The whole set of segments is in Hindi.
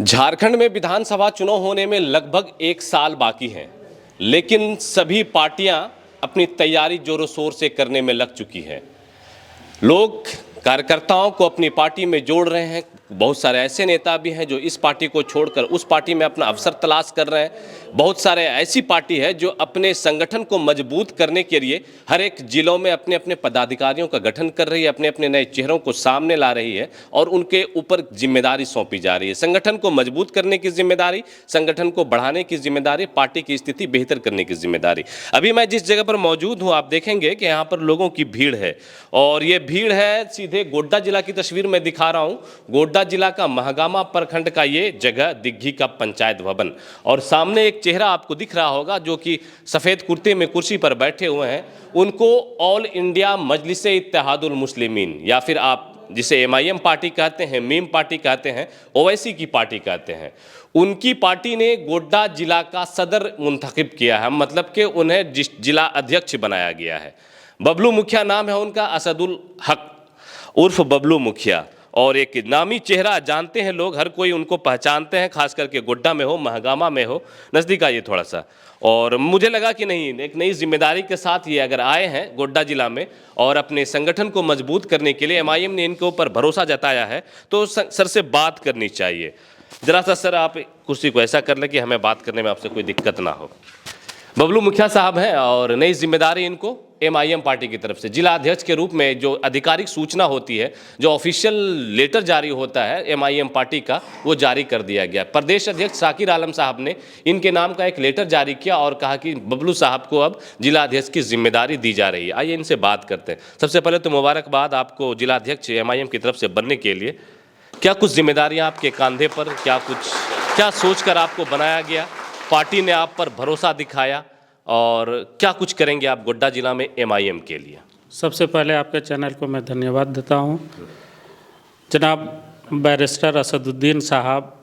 झारखंड में विधानसभा चुनाव होने में लगभग एक साल बाकी है, लेकिन सभी पार्टियां अपनी तैयारी जोरों शोर से करने में लग चुकी है। लोग कार्यकर्ताओं को अपनी पार्टी में जोड़ रहे हैं। बहुत सारे ऐसे नेता भी हैं जो इस पार्टी को छोड़कर उस पार्टी में अपना अवसर तलाश कर रहे हैं। बहुत सारे ऐसी पार्टी है जो अपने संगठन को मजबूत करने के लिए हर एक जिलों में अपने अपने पदाधिकारियों का गठन कर रही है, अपने अपने नए चेहरों को सामने ला रही है और उनके ऊपर जिम्मेदारी सौंपी जा रही है। संगठन को मजबूत करने की जिम्मेदारी, संगठन को बढ़ाने की जिम्मेदारी, पार्टी की स्थिति बेहतर करने की जिम्मेदारी। अभी मैं जिस जगह पर मौजूद हूँ, आप देखेंगे कि यहाँ पर लोगों की भीड़ है और ये भीड़ है सीधे गोड्डा जिला की तस्वीर में दिखा रहा हूँ। गोड्डा जिला का महागामा प्रखंड का ये जगह दिग्घी का पंचायत भवन, और सामने एक चेहरा आपको दिख रहा होगा जो कि सफ़ेद कुर्ते में कुर्सी पर बैठे हुए हैं। उनको ऑल इंडिया मजलिस इत्तेहादुल मुस्लिमीन, या फिर आप जिसे MIM पार्टी कहते हैं, मीम पार्टी कहते हैं, ओवैसी की पार्टी कहते हैं, उनकी पार्टी ने गोड्डा जिला का सदर मुंतखब किया है। मतलब कि उन्हें जिला अध्यक्ष बनाया गया है। बबलू मुखिया नाम है उनका, असदुल हक उर्फ बबलू मुखिया, और एक नामी चेहरा, जानते हैं लोग, हर कोई उनको पहचानते हैं, खास करके गोड्डा में हो, महागामा में हो। नज़दीक आइए थोड़ा सा। और मुझे लगा कि नहीं, एक नई जिम्मेदारी के साथ ये अगर आए हैं गोड्डा जिला में और अपने संगठन को मजबूत करने के लिए MIM ने इनके ऊपर भरोसा जताया है, तो सर से बात करनी चाहिए। जरा सा सर आप कुर्सी को ऐसा कर लें कि हमें बात करने में आपसे कोई दिक्कत ना हो। बबलू मुखिया साहब हैं और नई जिम्मेदारी इनको MIM पार्टी की तरफ से जिला अध्यक्ष के रूप में जो आधिकारिक सूचना होती है, जो ऑफिशियल लेटर जारी होता है MIM पार्टी का, वो जारी कर दिया गया। प्रदेश अध्यक्ष शाकिर आलम साहब ने इनके नाम का एक लेटर जारी किया और कहा कि बबलू साहब को अब जिला अध्यक्ष की जिम्मेदारी दी जा रही है। आइए इनसे बात करते हैं। सबसे पहले तो मुबारकबाद आपको जिला अध्यक्ष MIM की तरफ से बनने के लिए। क्या कुछ जिम्मेदारियाँ आपके कंधे पर, क्या सोच कर आपको बनाया गया, पार्टी ने आप पर भरोसा दिखाया, और क्या कुछ करेंगे आप गोड्डा जिला में MIM के लिए? सबसे पहले आपके चैनल को मैं धन्यवाद देता हूं। जनाब बैरिस्टर असदुद्दीन साहब,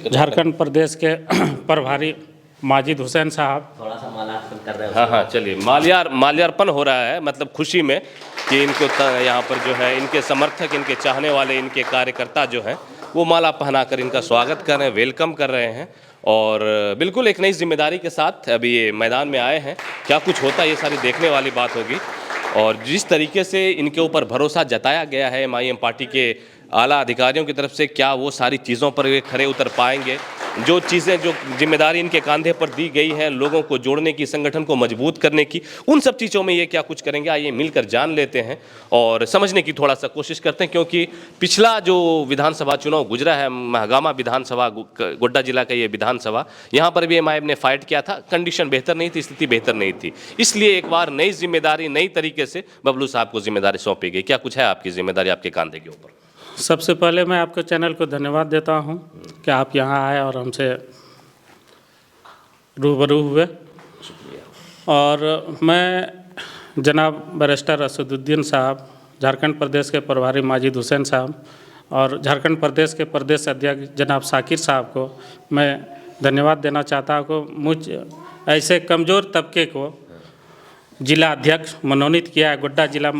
झारखंड प्रदेश के प्रभारी माजिद हुसैन साहब, थोड़ा सा माल्यार्पण कर रहे हैं। हाँ, चलिए, माल्यार्पण हो रहा है, मतलब खुशी में कि इनको यहाँ पर जो है इनके समर्थक, इनके चाहने वाले, इनके कार्यकर्ता जो हैं वो माला पहनाकर इनका स्वागत कर रहे हैं, वेलकम कर रहे हैं। और बिल्कुल एक नई जिम्मेदारी के साथ अभी ये मैदान में आए हैं। क्या कुछ होता है ये सारी देखने वाली बात होगी। और जिस तरीके से इनके ऊपर भरोसा जताया गया है MIM पार्टी के आला अधिकारियों की तरफ से, क्या वो सारी चीज़ों पर वे खरे उतर पाएंगे? जो चीज़ें, जो जिम्मेदारी इनके कंधे पर दी गई है लोगों को जोड़ने की, संगठन को मजबूत करने की, उन सब चीज़ों में ये क्या कुछ करेंगे, आइए मिलकर जान लेते हैं और समझने की थोड़ा सा कोशिश करते हैं। क्योंकि पिछला जो विधानसभा चुनाव गुजरा है, महागामा विधानसभा, गोड्डा जिला का ये विधानसभा, यहाँ पर भी MIM ने फाइट किया था। कंडीशन बेहतर नहीं थी, स्थिति बेहतर नहीं थी, इसलिए एक बार नई जिम्मेदारी, नई तरीके से बबलू साहब को जिम्मेदारी सौंपी गई। क्या कुछ है आपकी जिम्मेदारी आपके कंधे के ऊपर? सबसे पहले मैं आपके चैनल को धन्यवाद देता हूं कि आप यहां आए और हमसे रूबरू हुए। और मैं जनाब बैरिस्टर असदुद्दीन साहब, झारखंड प्रदेश के प्रभारी माजिद हुसैन साहब और झारखंड प्रदेश के प्रदेश अध्यक्ष जनाब शाकिर साहब को मैं धन्यवाद देना चाहता हूँ कि मुझ ऐसे कमज़ोर तबके को जिला अध्यक्ष मनोनीत किया है, गोड्डा जिला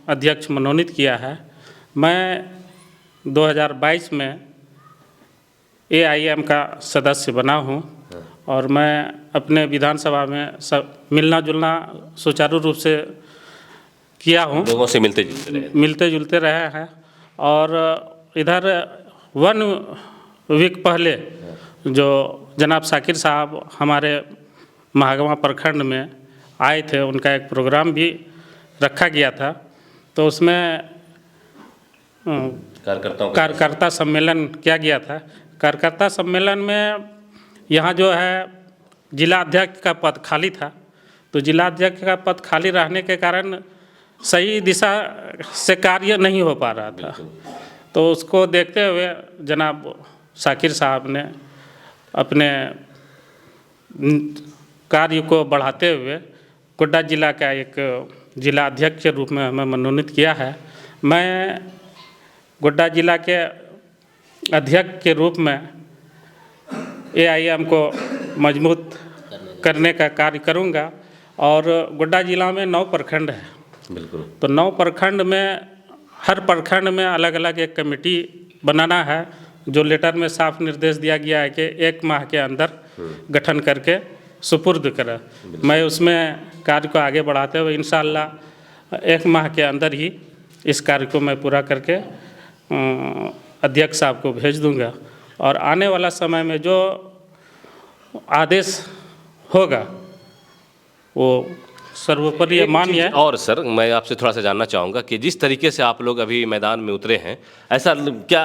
अध्यक्ष मनोनीत किया है। मैं 2022 में AIM का सदस्य बना हूं और मैं अपने विधानसभा में सब मिलना जुलना सुचारू रूप से किया हूं, लोगों से मिलते जुलते रहे हैं। और इधर 1 वीक पहले जो जनाब शाकिर साहब हमारे महागामा प्रखंड में आए थे, उनका एक प्रोग्राम भी रखा गया था, तो उसमें कार्यकर्ता सम्मेलन किया गया था। कार्यकर्ता सम्मेलन में यहाँ जो है जिला अध्यक्ष का पद खाली था, तो जिला अध्यक्ष का पद खाली रहने के कारण सही दिशा से कार्य नहीं हो पा रहा था। तो उसको देखते हुए जनाब शाकिर साहब ने अपने कार्य को बढ़ाते हुए गोड्डा जिला का एक जिला अध्यक्ष के रूप में हमें मनोनीत किया है। मैं गोड्डा जिला के अध्यक्ष के रूप में AIM को मजबूत करने का कार्य करूंगा। और गोड्डा जिला में 9 प्रखंड है। बिल्कुल। तो 9 प्रखंड में, हर प्रखंड में अलग अलग एक कमेटी बनाना है, जो लेटर में साफ निर्देश दिया गया है कि 1 माह के अंदर गठन करके सुपुर्द करें। मैं उसमें कार्य को आगे बढ़ाते हुए इंशाअल्लाह 1 माह के अंदर ही इस कार्य को मैं पूरा करके अध्यक्ष साहब को भेज दूंगा, और आने वाला समय में जो आदेश होगा वो सर्वोपरि मान्य है। और सर, मैं आपसे थोड़ा सा जानना चाहूँगा कि जिस तरीके से आप लोग अभी मैदान में उतरे हैं, ऐसा क्या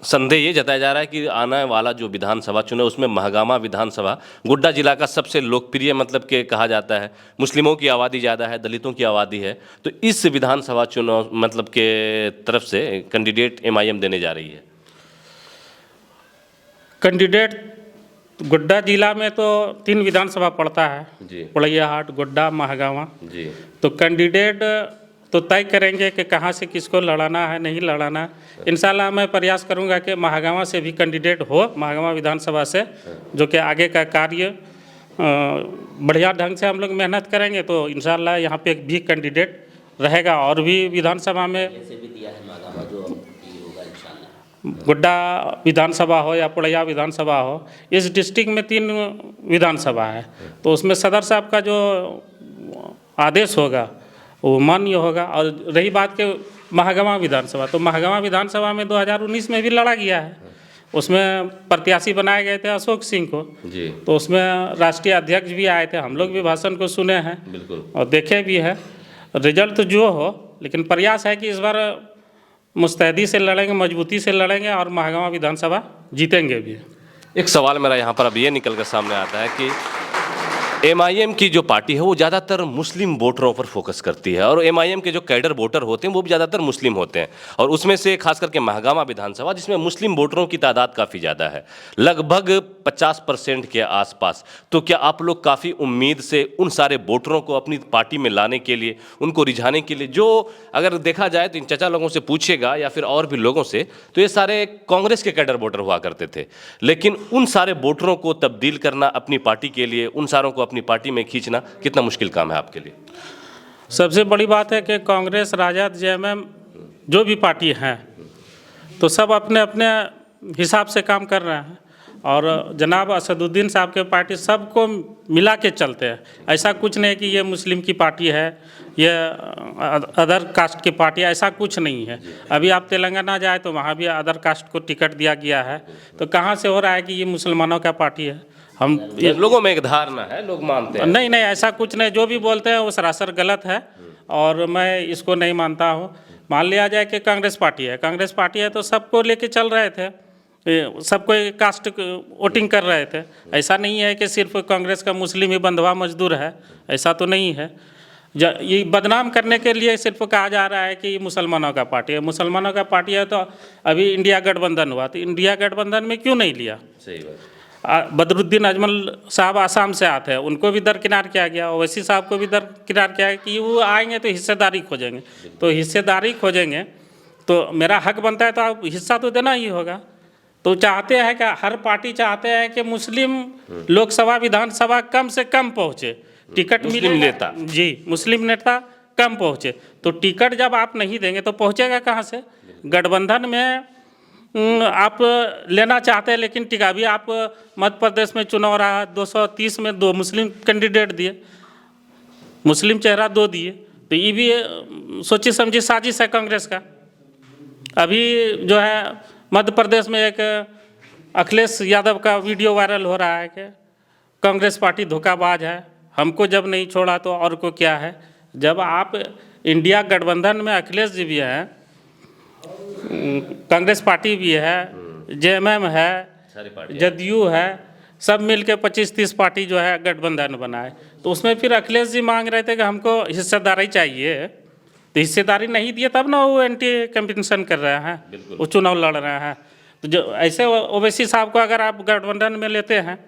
संदेह ये जताया जा रहा है कि आने वाला जो विधानसभा चुनाव उसमें महागामा विधानसभा गोड्डा जिला का सबसे लोकप्रिय, मतलब कि कहा जाता है मुस्लिमों की आबादी ज़्यादा है, दलितों की आबादी है, तो इस विधानसभा चुनाव मतलब के तरफ से कैंडिडेट MIM देने जा रही है? कैंडिडेट गोड्डा जिला में तो 3 विधानसभा पड़ता है जी, पोड़ैयाहाट, गोड्डा, महागामा जी। तो कैंडिडेट तो तय करेंगे कि कहाँ से किसको लड़ाना है, नहीं लड़ाना। इंशाल्लाह मैं प्रयास करूंगा कि महागामा से भी कैंडिडेट हो, महागामा विधानसभा से, जो कि आगे का कार्य बढ़िया ढंग से हम लोग मेहनत करेंगे तो इंशाल्लाह यहाँ पे भी कैंडिडेट रहेगा। और भी विधानसभा में गोड्डा विधानसभा हो या पोड़ैया विधानसभा हो, इस डिस्ट्रिक्ट में 3 विधानसभा है, तो उसमें सदर साहब का जो आदेश होगा वो मान्य होगा। और रही बात के महागामा विधानसभा, तो महागामा विधानसभा में 2019 में भी लड़ा गया है, उसमें प्रत्याशी बनाए गए थे अशोक सिंह को जी, तो उसमें राष्ट्रीय अध्यक्ष भी आए थे, हम लोग भी भाषण को सुने हैं बिल्कुल, और देखे भी है। रिजल्ट तो जो हो, लेकिन प्रयास है कि इस बार मुस्तैदी से लड़ेंगे, मजबूती से लड़ेंगे और महागामा विधानसभा जीतेंगे भी। एक सवाल मेरा यहाँ पर अब ये निकल कर सामने आता है कि MIM की जो पार्टी है वो ज़्यादातर मुस्लिम वोटरों पर फोकस करती है, और MIM के जो कैडर वोटर होते हैं वो भी ज़्यादातर मुस्लिम होते हैं, और उसमें से खास करके महागामा विधानसभा जिसमें मुस्लिम वोटरों की तादाद काफ़ी ज़्यादा है, लगभग 50% के आसपास। तो क्या आप लोग काफ़ी उम्मीद से उन सारे वोटरों को अपनी पार्टी में लाने के लिए, उनको रिझाने के लिए, जो अगर देखा जाए तो इन चचा लोगों से पूछेगा या फिर और भी लोगों से, तो ये सारे कांग्रेस के कैडर वोटर हुआ करते थे, लेकिन उन सारे वोटरों को तब्दील करना अपनी पार्टी के लिए, उन सारों को अपनी पार्टी में खींचना कितना मुश्किल काम है आपके लिए? सबसे बड़ी बात है कि कांग्रेस, राजद, JMM जो भी पार्टी हैं तो सब अपने अपने हिसाब से काम कर रहे हैं, और जनाब असदुद्दीन साहब के पार्टी सबको मिला के चलते हैं। ऐसा कुछ नहीं कि ये मुस्लिम की पार्टी है, ये अदर कास्ट की पार्टी है, ऐसा कुछ नहीं है। अभी आप तेलंगाना जाए तो वहाँ भी अदर कास्ट को टिकट दिया गया है, तो कहाँ से हो रहा है कि ये मुसलमानों का पार्टी है? हम लोगों में एक धारणा है, लोग मानते हैं। नहीं नहीं, ऐसा कुछ नहीं, जो भी बोलते हैं वो सरासर गलत है और मैं इसको नहीं मानता हूँ। मान लिया जाए कि कांग्रेस पार्टी है, कांग्रेस पार्टी है तो सबको लेके चल रहे थे, सबको कास्ट वोटिंग कर रहे थे। ऐसा नहीं है कि सिर्फ कांग्रेस का मुस्लिम ही बंधुआ मजदूर है, ऐसा तो नहीं है। ये बदनाम करने के लिए सिर्फ कहा जा रहा है कि ये मुसलमानों का पार्टी है, मुसलमानों का पार्टी है तो अभी इंडिया गठबंधन हुआ, तो इंडिया गठबंधन में क्यों नहीं लिया? सही बात। बदरुद्दीन अजमल साहब आसाम से आते हैं, उनको भी दरकिनार किया गया, ओवैसी साहब को भी दरकिनार किया कि वो आएंगे तो हिस्सेदारी खोजेंगे, तो हिस्सेदारी खोजेंगे तो मेरा हक बनता है तो आप हिस्सा तो देना ही होगा। तो चाहते हैं कि हर पार्टी चाहते हैं कि मुस्लिम लोकसभा विधानसभा कम से कम पहुँचे, टिकट मिले नेता जी, मुस्लिम नेता कम पहुँचे, तो टिकट जब आप नहीं देंगे तो पहुँचेगा कहाँ से? गठबंधन में आप लेना चाहते हैं, लेकिन टिका अभी आप मध्य प्रदेश में चुनाव रहा, 230 में 2 मुस्लिम कैंडिडेट दिए, मुस्लिम चेहरा 2 दिए, तो ये भी सोची समझी साजिश है कांग्रेस का। अभी जो है मध्य प्रदेश में एक अखिलेश यादव का वीडियो वायरल हो रहा है कि कांग्रेस पार्टी धोखाबाज है, हमको जब नहीं छोड़ा तो और को क्या है। जब आप इंडिया गठबंधन में अखिलेश जी भी हैं, कांग्रेस पार्टी भी है, JMM है, जदयू है, सब मिलके 25-30 पार्टी जो है गठबंधन बनाए, तो उसमें फिर अखिलेश जी मांग रहे थे कि हमको हिस्सेदारी चाहिए, तो हिस्सेदारी नहीं दिए तब ना वो एंटी कंपटीशन कर रहे हैं, वो चुनाव लड़ रहे हैं। तो जो ऐसे ओवैसी साहब को अगर आप गठबंधन में लेते हैं,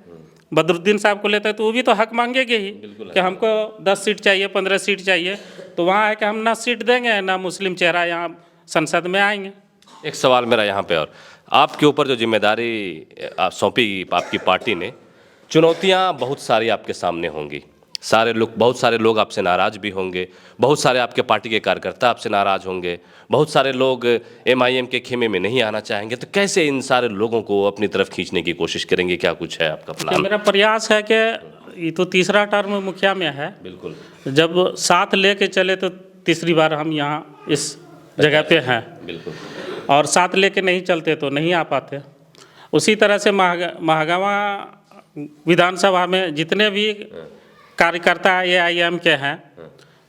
बदरुद्दीन साहब को लेते हैं, तो वो भी तो हक मांगेंगे ही कि हमको 10 सीट चाहिए, 15 सीट चाहिए, तो वहाँ है कि हम ना सीट देंगे ना मुस्लिम चेहरा यहाँ संसद में आएंगे। एक सवाल मेरा यहाँ पे, और आपके ऊपर जो जिम्मेदारी सौंपी आपकी पार्टी ने, चुनौतियाँ बहुत सारी आपके सामने होंगी, बहुत सारे लोग आपसे नाराज़ भी होंगे, बहुत सारे आपके पार्टी के कार्यकर्ता आपसे नाराज़ होंगे, बहुत सारे लोग एमआईएम के खेमे में नहीं आना चाहेंगे। तो कैसे इन सारे लोगों को अपनी तरफ खींचने की कोशिश करेंगे? क्या कुछ है आपका तो प्लान? मेरा प्रयास है कि ये तो तीसरा टर्म मुखिया में है, बिल्कुल, जब साथ लेके चले तो तीसरी बार हम यहाँ इस जगह पे हैं, बिल्कुल, और साथ लेके नहीं चलते तो नहीं आ पाते। उसी तरह से महागामा विधानसभा में जितने भी कार्यकर्ता एआईएम के हैं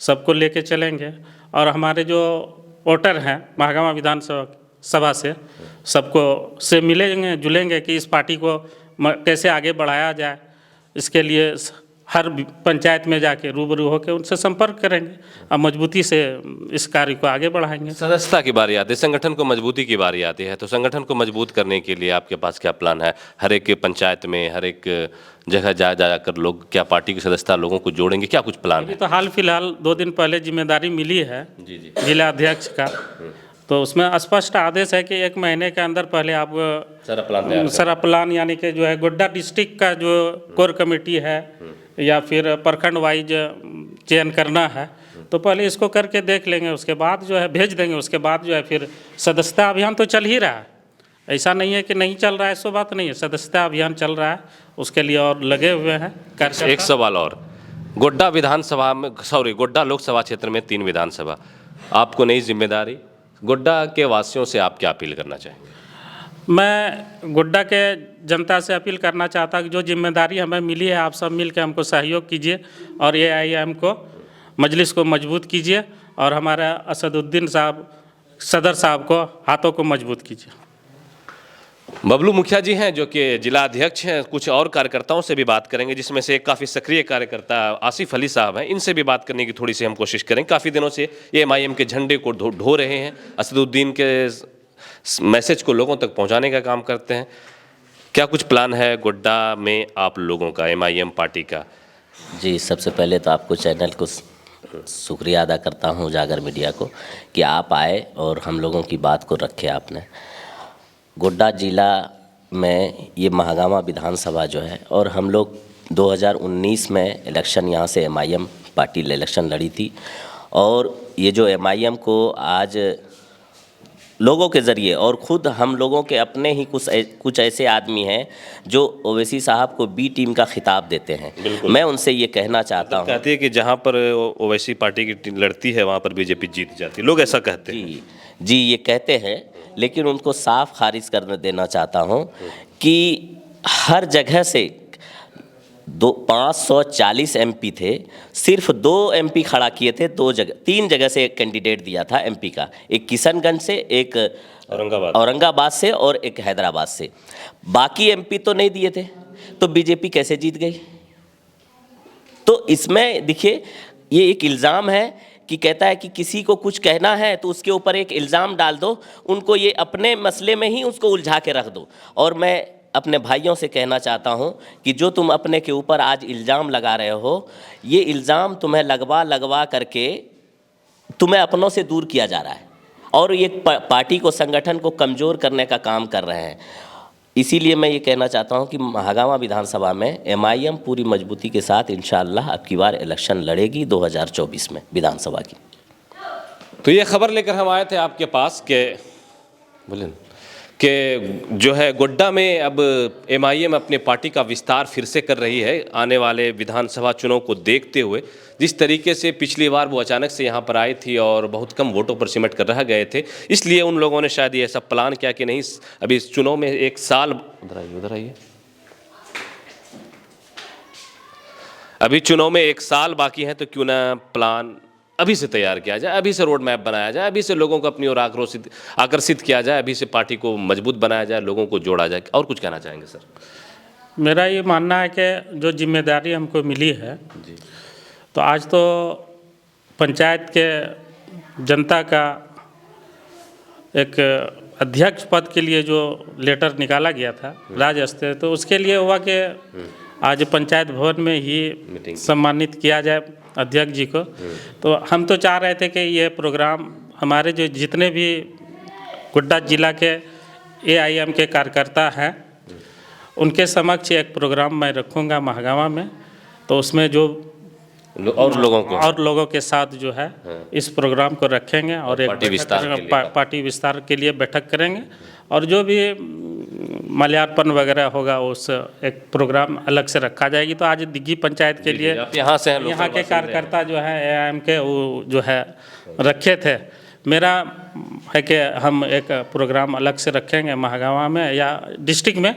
सबको लेके चलेंगे, और हमारे जो वोटर हैं महागामा विधानसभा से सबको से मिलेंगे जुलेंगे कि इस पार्टी को कैसे आगे बढ़ाया जाए। इसके लिए हर पंचायत में जाके रूबरू होकर उनसे संपर्क करेंगे और मजबूती से इस कार्य को आगे बढ़ाएंगे। सदस्यता की बारी आती है, संगठन को मजबूती की बारी आती है, तो संगठन को मजबूत करने के लिए आपके पास क्या प्लान है? हर एक पंचायत में, हर एक जगह जाकर लोग क्या पार्टी की सदस्यता लोगों को जोड़ेंगे? क्या कुछ प्लान है? तो हाल फिलहाल 2 दिन पहले जिम्मेदारी मिली है जी जिला अध्यक्ष का, तो उसमें स्पष्ट आदेश है कि 1 महीने के अंदर पहले आप सारा प्लान यानी कि जो है गोड्डा डिस्ट्रिक्ट का जो कोर कमेटी है या फिर प्रखंड वाइज चयन करना है, तो पहले इसको करके देख लेंगे, उसके बाद जो है भेज देंगे। उसके बाद जो है फिर सदस्यता अभियान तो चल ही रहा है, ऐसा नहीं है कि नहीं चल रहा है, ऐसा बात नहीं है, सदस्यता अभियान चल रहा है, उसके लिए और लगे हुए हैं। एक सवाल और, गोड्डा लोकसभा क्षेत्र में 3 विधानसभा, आपको नई जिम्मेदारी, गोड्डा के वासियों से आप क्या अपील करना चाहेंगे? मैं गोड्डा के जनता से अपील करना चाहता कि जो जिम्मेदारी हमें मिली है आप सब मिल के हमको सहयोग कीजिए और एआईएम को मजलिस को मजबूत कीजिए और हमारा असदुद्दीन साहब सदर साहब को हाथों को मजबूत कीजिए। बबलू मुखिया जी हैं जो कि जिला अध्यक्ष हैं। कुछ और कार्यकर्ताओं से भी बात करेंगे, जिसमें से एक काफ़ी सक्रिय कार्यकर्ता आसिफ अली साहब हैं, इनसे भी बात करने की थोड़ी सी हम कोशिश करें। काफ़ी दिनों से ये एमआईएम के झंडे को ढो रहे हैं, असदुद्दीन के मैसेज को लोगों तक पहुंचाने का काम करते हैं। क्या कुछ प्लान है गोड्डा में आप लोगों का, एमआईएम पार्टी का? जी, सबसे पहले तो आपको चैनल को शुक्रिया अदा करता हूं, उजागर मीडिया को, कि आप आए और हम लोगों की बात को रखे आपने। गोड्डा जिला में ये महागामा विधानसभा जो है, और हम लोग 2019 में इलेक्शन यहाँ से एमआईएम पार्टी इलेक्शन लड़ी थी, और ये जो एमआईएम को आज लोगों के ज़रिए और ख़ुद हम लोगों के अपने ही कुछ ऐसे आदमी हैं जो ओवैसी साहब को बी टीम का खिताब देते हैं। मैं उनसे ये कहना चाहता हूँ, कहते हैं कि जहाँ पर ओवैसी पार्टी की टीम लड़ती है वहाँ पर बीजेपी जीत जाती है, लोग ऐसा कहते हैं। जी ये कहते हैं, लेकिन उनको साफ खारिज कर देना चाहता हूँ कि हर जगह से 540 एमपी थे, सिर्फ 2 एमपी खड़ा किए थे, 3 जगह से एक कैंडिडेट दिया था एमपी का, एक किशनगंज से, एक औरंगाबाद से और एक हैदराबाद से। बाकी एमपी तो नहीं दिए थे, तो बीजेपी कैसे जीत गई? तो इसमें देखिए ये एक इल्ज़ाम है कि कहता है कि किसी को कुछ कहना है तो उसके ऊपर एक इल्ज़ाम डाल दो, उनको ये अपने मसले में ही उसको उलझा के रख दो। और मैं अपने भाइयों से कहना चाहता हूं कि जो तुम अपने के ऊपर आज इल्ज़ाम लगा रहे हो, ये इल्ज़ाम तुम्हें लगवा करके तुम्हें अपनों से दूर किया जा रहा है और ये पार्टी को, संगठन को कमज़ोर करने का काम कर रहे हैं। इसीलिए मैं ये कहना चाहता हूं कि महागामा विधानसभा में एमआईएम पूरी मजबूती के साथ इंशाअल्लाह अब की बार इलेक्शन लड़ेगी 2024 में विधानसभा की। तो ये खबर लेकर हम आए थे आपके पास कि जो है गोड्डा में अब एमआईएम अपने पार्टी का विस्तार फिर से कर रही है। आने वाले विधानसभा चुनाव को देखते हुए जिस तरीके से पिछली बार वो अचानक से यहाँ पर आई थी और बहुत कम वोटों पर सिमट कर रह गए थे, इसलिए उन लोगों ने शायद ये ऐसा प्लान किया कि नहीं, अभी इस चुनाव में 1 साल, उधर आइए, अभी चुनाव में 1 साल बाकी है, तो क्यों ना प्लान अभी से तैयार किया जाए, अभी से रोड मैप बनाया जाए, अभी से लोगों को अपनी ओर आकर्षित किया जाए, अभी से पार्टी को मजबूत बनाया जाए, लोगों को जोड़ा जाए। और कुछ कहना चाहेंगे सर? मेरा ये मानना है कि जो जिम्मेदारी हमको मिली है जी, तो आज तो पंचायत के जनता का एक अध्यक्ष पद के लिए जो लेटर निकाला गया था राज्य स्तर, तो उसके लिए हुआ कि आज पंचायत भवन में ही सम्मानित किया जाए अध्यक्ष जी को। तो हम तो चाह रहे थे कि ये प्रोग्राम हमारे जो जितने भी गोड्डा जिला के एआईएम के कार्यकर्ता हैं उनके समक्ष एक प्रोग्राम मैं रखूँगा महागामा में, तो उसमें जो और लोगों को और लोगों के साथ जो है इस प्रोग्राम को रखेंगे और एक पार्टी बैठक विस्तार के करेंगे, लिए। पार्टी विस्तार के लिए बैठक करेंगे और जो भी माल्यार्पण वगैरह होगा उस एक प्रोग्राम अलग से रखा जाएगी। तो आज दिग्गी पंचायत के लिए आप यहाँ से हैं, लोकल यहाँ के बासिंदे हैं। कार्यकर्ता जो है एआईएम के वो जो है रखे थे। मेरा है कि हम एक प्रोग्राम अलग से रखेंगे महागावा में या डिस्ट्रिक्ट में,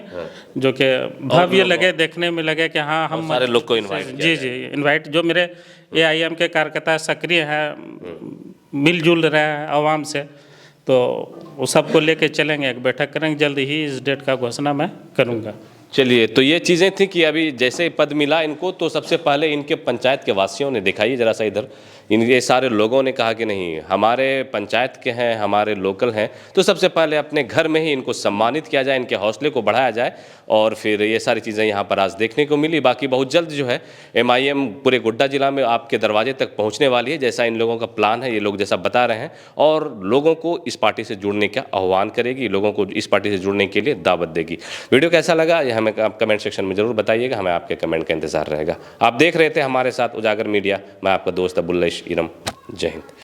जो कि भव्य लगे, देखने में लगे कि हाँ हम सारे लोग को इनवाइट किया जी इनवाइट जो मेरे एआईएम के कार्यकर्ता सक्रिय हैं, मिलजुल रहे हैं आवाम से, तो वो सबको लेके चलेंगे, एक बैठक करेंगे। जल्द ही इस डेट का घोषणा मैं करूँगा। चलिए, तो ये चीज़ें थी कि अभी जैसे पद मिला इनको तो सबसे पहले इनके पंचायत के वासियों ने, दिखाइए जरा सा इधर, इनके सारे लोगों ने कहा कि नहीं हमारे पंचायत के हैं, हमारे लोकल हैं, तो सबसे पहले अपने घर में ही इनको सम्मानित किया जाए, इनके हौसले को बढ़ाया जाए। और फिर ये सारी चीज़ें यहाँ पर आज देखने को मिली। बाकी बहुत जल्द जो है एमआईएम पूरे गोड्डा जिला में आपके दरवाजे तक पहुँचने वाली है, जैसा इन लोगों का प्लान है, ये लोग जैसा बता रहे हैं, और लोगों को इस पार्टी से जुड़ने का आह्वान करेगी, लोगों को इस पार्टी से जुड़ने के लिए दावत देगी। वीडियो कैसा लगा ये हमें आप कमेंट सेक्शन में ज़रूर बताइएगा, हमें आपके कमेंट का इंतजार रहेगा। आप देख रहे थे हमारे साथ उजागर मीडिया, मैं आपका दोस्त अबुल्लेश इरम। जय हिंद।